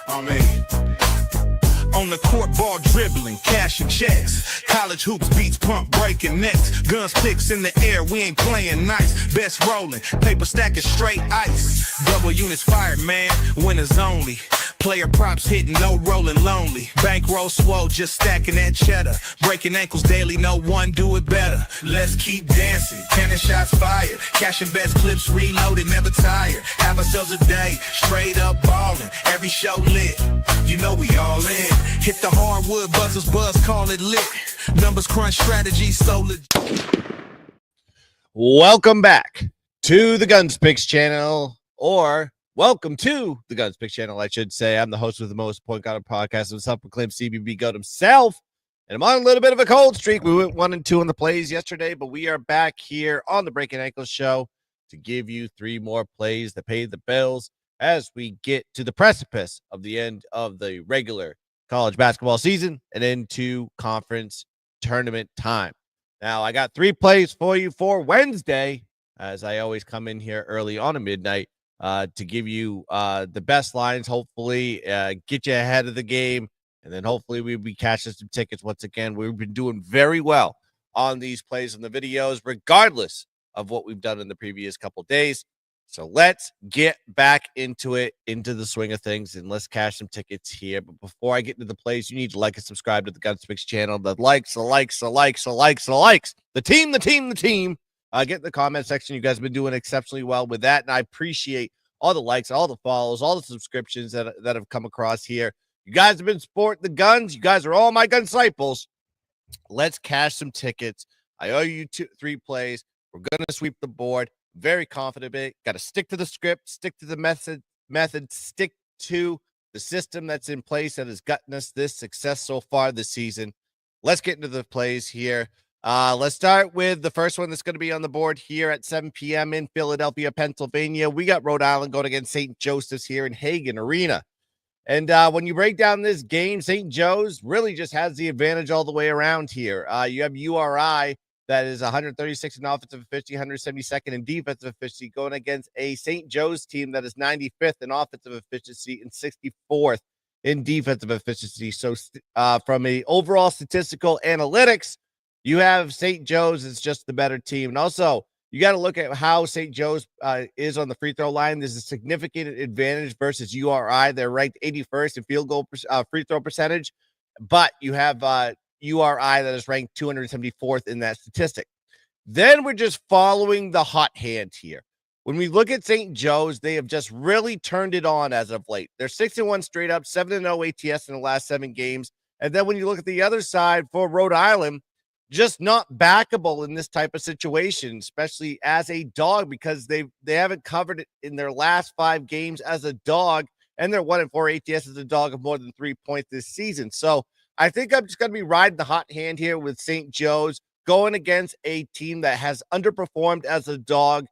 I mean, on the court, ball dribbling, cashing checks. College hoops, beats, pump, breaking necks. GunzPicks in the air, we ain't playing nice. Best rolling, paper stacking straight ice. Double units fired, man, winners only. Player props hitting, no rolling lonely. Bankroll swole, just stacking that cheddar. Breaking ankles daily, no one do it better. Let's keep dancing, 10 shots fired. Cashing best clips, reloaded, never tired. Have ourselves a day, straight up ballin'. Every show lit, you know we all in. Hit the hardwood, buzzers buzz, call it lit. Numbers crunch, strategy solid. Welcome back to the GunzPicks channel, or welcome to the GunzPicks channel, I should say. I'm the host with the most point guard podcast of self-proclaimed CBB GOAT himself, and I'm on a little bit of a cold streak. We went 1 and 2 on the plays yesterday, but we are back here on the Breakin Ankles show to give you 3 more plays that pay the bills as we get to the precipice of the end of the regular college basketball season and into conference tournament time. Now, I got 3 plays for you for Wednesday, as I always come in here early on a midnight to give you the best lines, hopefully get you ahead of the game, and then hopefully we'll be catching some tickets once again. We've been doing very well on these plays and the videos, regardless of what we've done in the previous couple days. So let's get back into it, into the swing of things, and let's cash some tickets here. But before I get into the plays, you need to like and subscribe to the GunzPicks channel. The likes. The team. Get in the comment section. You guys have been doing exceptionally well with that, and I appreciate all the likes, all the follows, all the subscriptions that have come across here. You guys have been sporting the guns. You guys are all my gun disciples. Let's cash some tickets. I owe you 3 plays. We're going to sweep the board. Very confident in it. Got to stick to the script, stick to the method, stick to the system that's in place that has gotten us this success so far this season. Let's get into the plays here. Let's start with the first one that's going to be on the board here at 7 p.m. in Philadelphia, Pennsylvania. We got Rhode Island going against St. Joseph's here in Hagen Arena. And when you break down this game, St. Joe's really just has the advantage all the way around here. You have URI that is 136 in offensive efficiency, 172nd in defensive efficiency, going against a St. Joe's team that is 95th in offensive efficiency and 64th in defensive efficiency. So from a overall statistical analytics, you have St. Joe's is just the better team. And also, you got to look at how St. Joe's is on the free throw line. There's a significant advantage versus URI. They're ranked 81st in field goal free throw percentage, but you have URI that is ranked 274th in that statistic. Then we're just following the hot hand here. When we look at St. Joe's, they have just really turned it on as of late. They're 6-1 straight up, 7-0 ATS in the last 7 games. And then when you look at the other side for Rhode Island, just not backable in this type of situation, especially as a dog, because they haven't covered it in their last 5 games as a dog, and they're 1-4 ATS as a dog of more than 3 points this season. So I think I'm just going to be riding the hot hand here with St. Joe's going against a team that has underperformed as a dog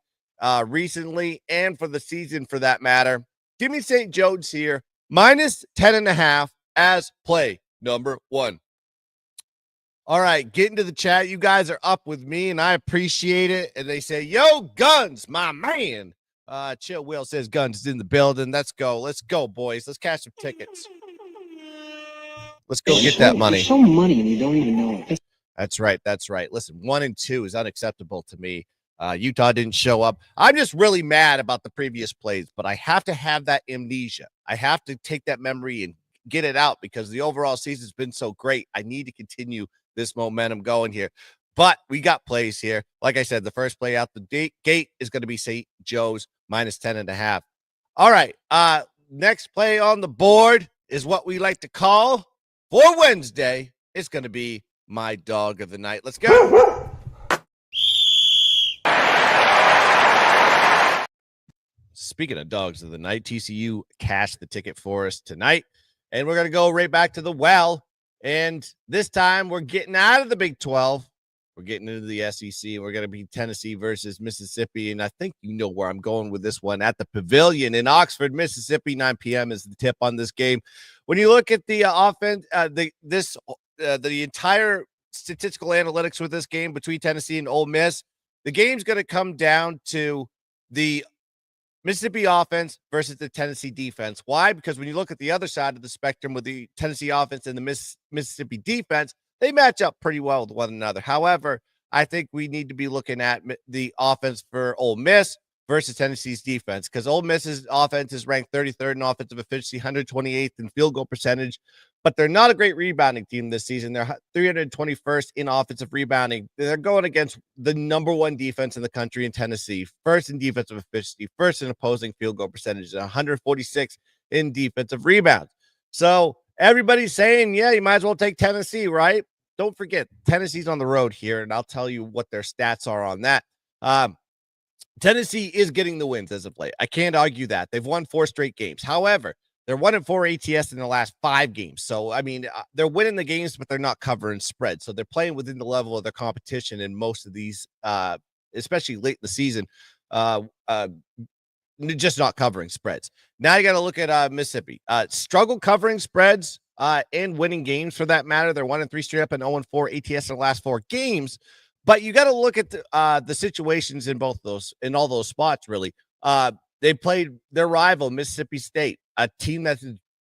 recently and for the season for that matter. Give me St. Joe's here, minus 10.5 as play number 1. All right, get into the chat. You guys are up with me, and I appreciate it. And they say, yo, Guns, my man. Chill Will says Guns is in the building. Let's go. Let's go, boys. Let's cash some tickets. Let's go get that money. There's so money and you don't even know it. That's right. That's right. Listen, 1 and 2 is unacceptable to me. Utah didn't show up. I'm just really mad about the previous plays, but I have to have that amnesia. I have to take that memory and get it out because the overall season's been so great. I need to continue this momentum going here. But we got plays here. Like I said, the first play out the gate is going to be St. Joe's minus 10.5. All right. Next play on the board is what we like to call for Wednesday. It's going to be my dog of the night. Let's go. Speaking of dogs of the night, TCU cashed the ticket for us tonight. And we're going to go right back to the well. And this time we're getting out of the Big 12. We're getting into the SEC. We're going to be Tennessee versus Mississippi. And I think you know where I'm going with this one. At the Pavilion in Oxford, Mississippi, 9 p.m. is the tip on this game. When you look at the offense, the entire statistical analytics with this game between Tennessee and Ole Miss, the game's going to come down to the Mississippi offense versus the Tennessee defense. Why? Because when you look at the other side of the spectrum with the Tennessee offense and the Mississippi defense, they match up pretty well with one another. However, I think we need to be looking at the offense for Ole Miss versus Tennessee's defense, because Ole Miss's offense is ranked 33rd in offensive efficiency, 128th in field goal percentage, but they're not a great rebounding team this season. They're 321st in offensive rebounding. They're going against the number one defense in the country in Tennessee, first in defensive efficiency, first in opposing field goal percentage, 146 in defensive rebounds. So everybody's saying, yeah, you might as well take Tennessee, right? Don't forget, Tennessee's on the road here, and I'll tell you what their stats are on that. Tennessee is getting the wins as of late. I can't argue that. They've won 4 straight games. However, they're 1-4 ATS in the last 5 games. So, I mean, they're winning the games, but they're not covering spread. So they're playing within the level of their competition in most of these, especially late in the season, just not covering spreads. Now you got to look at Mississippi. Struggle covering spreads and winning games for that matter. They're 1-3 straight up and 0-4 ATS in the last 4 games. But you got to look at the situations in both those, in all those spots, really. They played their rival, Mississippi State, a team that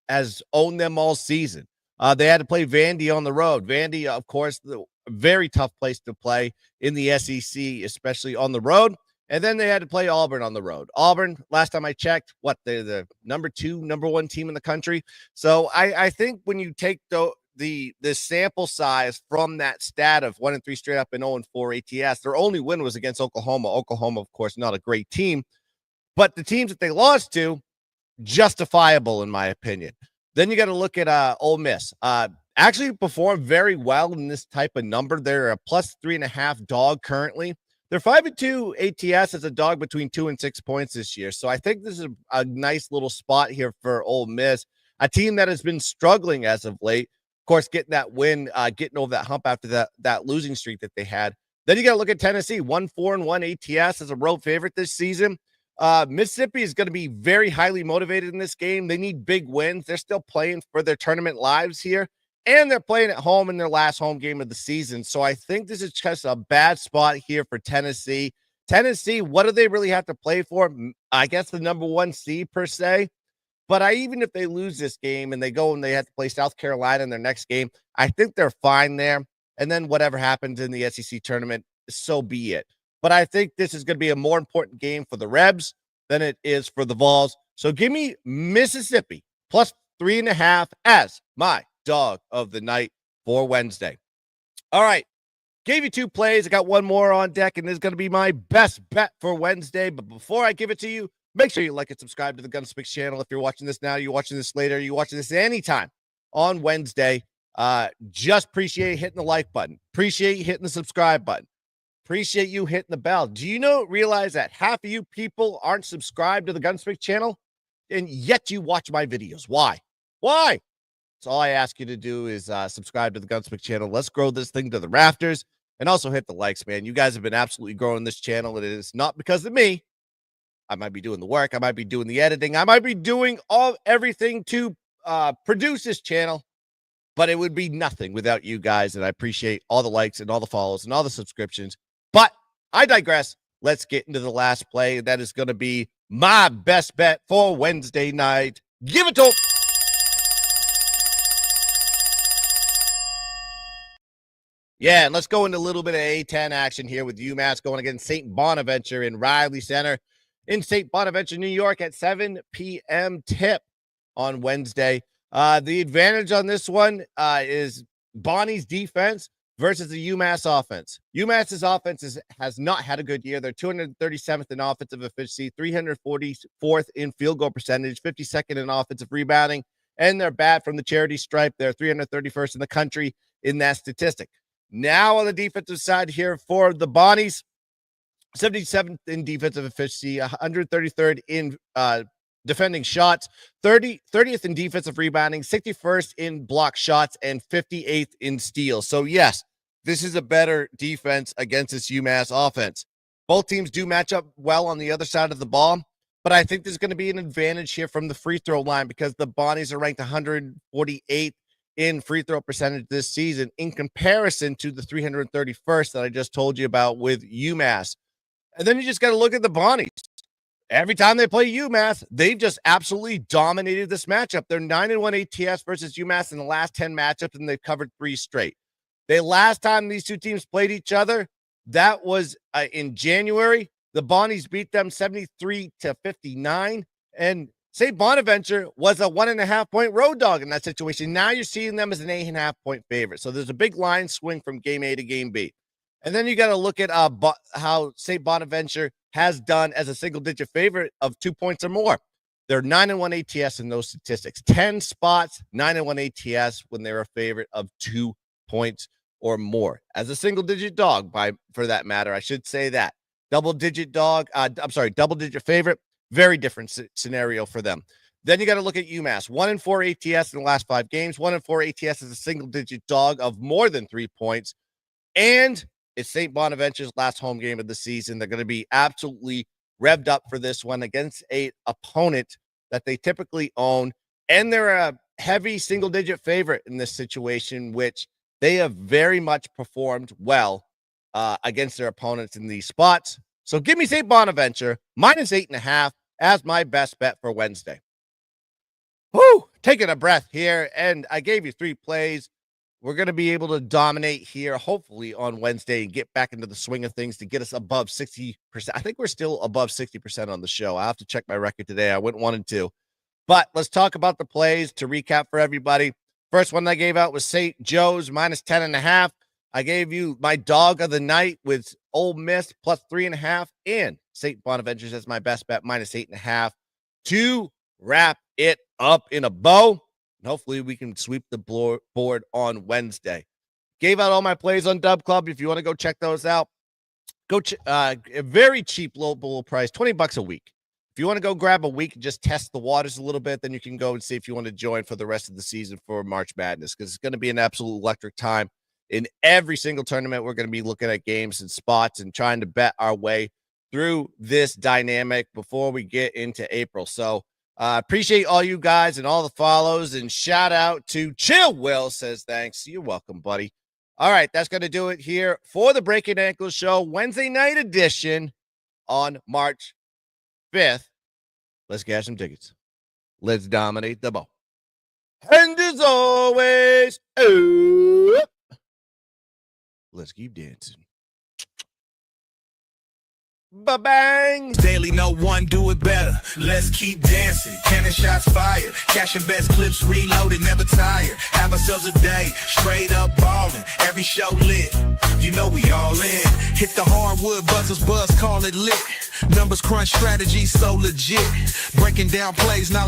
has owned them all season. They had to play Vandy on the road. Vandy, of course, the very tough place to play in the SEC, especially on the road. And then they had to play Auburn on the road. Auburn, last time I checked, they're the number 1 team in the country. So I think when you take the sample size from that stat of 1-3 straight up and 0-4 ATS, their only win was against Oklahoma. Oklahoma, of course, not a great team, but the teams that they lost to, justifiable in my opinion. Then you got to look at Ole Miss. Actually performed very well in this type of number. They're a +3.5 dog currently. They're 5-2 ATS as a dog between 2 and 6 points this year. So I think this is a nice little spot here for Ole Miss, a team that has been struggling as of late. Of course, getting that win, getting over that hump after that losing streak that they had. Then you got to look at Tennessee, 1-4-1 ATS as a road favorite this season. Mississippi is going to be very highly motivated in this game. They need big wins. They're still playing for their tournament lives here, and they're playing at home in their last home game of the season. So I think this is just a bad spot here for Tennessee. Tennessee, what do they really have to play for? I guess the number 1 seed per se. But even if they lose this game and they go and they have to play South Carolina in their next game, I think they're fine there. And then whatever happens in the SEC tournament, so be it. But I think this is going to be a more important game for the Rebs than it is for the Vols. So give me Mississippi +3.5 as my dog of the night for Wednesday. All right. Gave you 2 plays. I got one more on deck, and this is going to be my best bet for Wednesday. But before I give it to you, make sure you like and subscribe to the GunzPicks channel. If you're watching this now, you're watching this later, you're watching this anytime on Wednesday. Just appreciate hitting the like button. Appreciate you hitting the subscribe button. Appreciate you hitting the bell. Do you realize that half of you people aren't subscribed to the GunzPicks channel, and yet you watch my videos? Why? So all I ask you to do is subscribe to the GunzPicks channel. Let's grow this thing to the rafters, and also hit the likes, man. You guys have been absolutely growing this channel, and it is not because of me. I might be doing the work. I might be doing the editing. I might be doing everything to produce this channel, but it would be nothing without you guys. And I appreciate all the likes and all the follows and all the subscriptions. But I digress. Let's get into the last play. That is going to be my best bet for Wednesday night. Give it to him. Yeah, and let's go into a little bit of A10 action here with UMass going against St. Bonaventure in Riley Center in St. Bonaventure, New York at 7 p.m. tip on Wednesday. The advantage on this one is Bonnie's defense versus the UMass offense. UMass's offense has not had a good year. They're 237th in offensive efficiency, 344th in field goal percentage, 52nd in offensive rebounding, and they're bad from the charity stripe. They're 331st in the country in that statistic. Now on the defensive side here for the Bonnies, 77th in defensive efficiency, 133rd in defending shots, 30th in defensive rebounding, 61st in block shots, and 58th in steals. So yes, this is a better defense against this UMass offense. Both teams do match up well on the other side of the ball, but I think there's going to be an advantage here from the free throw line because the Bonnies are ranked 148th in free throw percentage this season in comparison to the 331st that I just told you about with UMass. And then you just got to look at the Bonnies. every time they play UMass, they've just absolutely dominated this matchup. They're 9-1 ATS versus UMass in the last 10 matchups, and they've covered 3 straight. The last time these two teams played each other, that was in January. The Bonnies beat them 73-59, and St. Bonaventure was a 1.5-point road dog in that situation. Now you're seeing them as an 8.5-point favorite. So there's a big line swing from game A to game B. And then you got to look at how St. Bonaventure has done as a single-digit favorite of 2 points or more. They're 9-1 ATS in those statistics. 10 spots, 9-1 ATS when they're a favorite of 2 points or more. As a single-digit dog, for that matter, I should say that. Double-digit favorite, very different scenario for them. Then you got to look at UMass. 1-4 ATS in the last 5 games. 1-4 ATS is a single-digit dog of more than 3 points. And it's St. Bonaventure's last home game of the season. They're going to be absolutely revved up for this one against an opponent that they typically own. And they're a heavy single-digit favorite in this situation, which they have very much performed well against their opponents in these spots. So give me St. Bonaventure -8.5 as my best bet for Wednesday. Whoo! Taking a breath here, and I gave you 3 plays. We're going to be able to dominate here, hopefully, on Wednesday and get back into the swing of things to get us above 60%. I think we're still above 60% on the show. I have to check my record today. I went 1-2. But let's talk about the plays to recap for everybody. First one I gave out was St. Joe's -10.5. I gave you my dog of the night with Ole Miss +3.5, and St. Bonaventure's as my best bet -8.5 to wrap it up in a bow. And hopefully we can sweep the board on Wednesday. Gave out all my plays on Dub Club. If you want to go check those out, go a very cheap, low price, $20 a week. If you want to go grab a week and just test the waters a little bit, then you can go and see if you want to join for the rest of the season for March Madness, because it's going to be an absolute electric time. In every single tournament, we're going to be looking at games and spots and trying to bet our way through this dynamic before we get into April. So appreciate all you guys and all the follows, and shout out to Chill Will says thanks. You're welcome, buddy. All right, that's going to do it here for the Breaking Ankles Show Wednesday night edition on March 5th. Let's get some tickets. Let's dominate the ball. And as always, let's keep dancing. Ba-bang! Daily, no one do it better. Let's keep dancing. Cannon shots fired. Cash and best clips reloaded, never tired. Have ourselves a day, straight up ballin'. Every show lit, you know we all in. Hit the hardwood, buzzers buzz, call it lit. Numbers crunch, strategy so legit. Breaking down plays, now